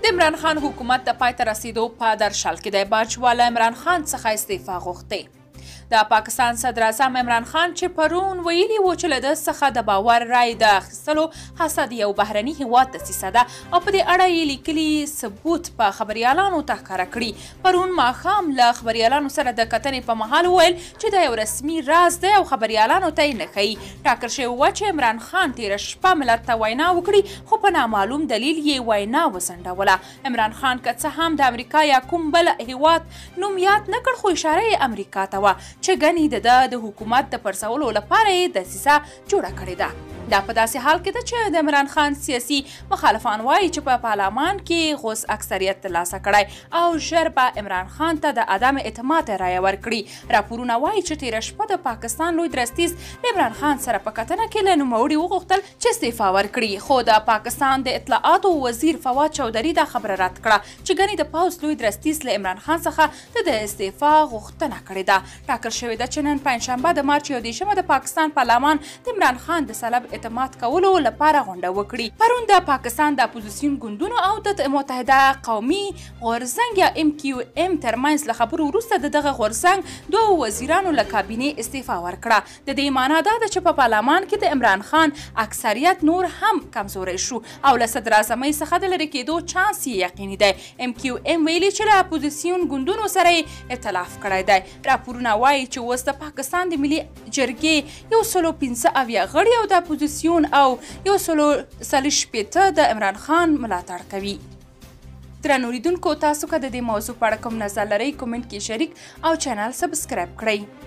د عمران خان حکومت د پای ته رسیدو په درشل کې دی. باجوه عمران خان څخه استعفا غوښتې. د پاکستان صدر اعظم عمران خان چې پرون ویلي و چې له ده څخه د باور رای د اخیستلو هڅه د یو بهرني هیواد دسیسه ده او په دې اړه یې لیکلي ثبوت په خبریالانو ته ښکاره کړي. پرون ماښام له خبریالانو سره د کتنې په مهال وویل چې دا یو رسمي راز دی او خبریالانو ته یې نه ښیي. ټاکل شوې وه چې عمران خان تېره شپه ملت ته وینا وکړي خو په نامعلوم دلیل یې وینا وځنډوله. عمران خان که څه هم د امریکا یا کوم بل هیواد نوم یاد نه کړ خو اشاره یې امریکا ته وه چې ګنې د حکومت د پرځولو لپاره یې دسیسه جوړه کړې ده. دا په داسې حال کې ده چې د عمران خان سیاسي مخالفان وایي چې په پارلمان کې غوث اکثریت ترلاسه کړی او ژر به عمران خان ته د عدم اعتماد رایه ورکړي. راپورونه وایي چې تېره شپه د پاکستان لوی درستیز د عمران خان سره په کتنه کې له نوموړي وغوښتل چې استعفا ورکړي خو د پاکستان د اطلاعاتو وزیر فواد چودھري دا خبره رد کړه چې ګنې د پوځ لوی درستیز له عمران خان څخه د استعفا غوښتنه کړې ده. ټاکل شوې ده چې نن پنجشنبه د مارچ 1 د پاکستان پارلمان د عمران خان د سلب اعتماد کولو لپاره غونډه وکړي. پرون د پاکستان د اپوزیسیون ګوندونو او د متحده قومي غورځنګ یا MQM ترمنځ له خبرو وروسته د دغه غورځنګ دوه وزیرانو له کابینې استعفا ورکړه. د دې معنا دا ده چې په پارلمان کې د عمران خان اکثریت نور هم کمزوری شو او له صدر اعظمۍ څخه د لرې کېدو چانس یې یقیني دی. MQM ویلي چې له اپوزیسیون ګوندونو سره یې ائتلاف کړی دی. راپورونه وایي چې اوس د پاکستان د ملي جرګې 115 غړي او د اپوزیسیون او 140 د عمران خان ملاتړ کوي. درنو لیدونکو تاسو که د دې موضوع په اړه کوم نظر لرئ کومنټ کې شریک او چینل سبسکرایب کړئ.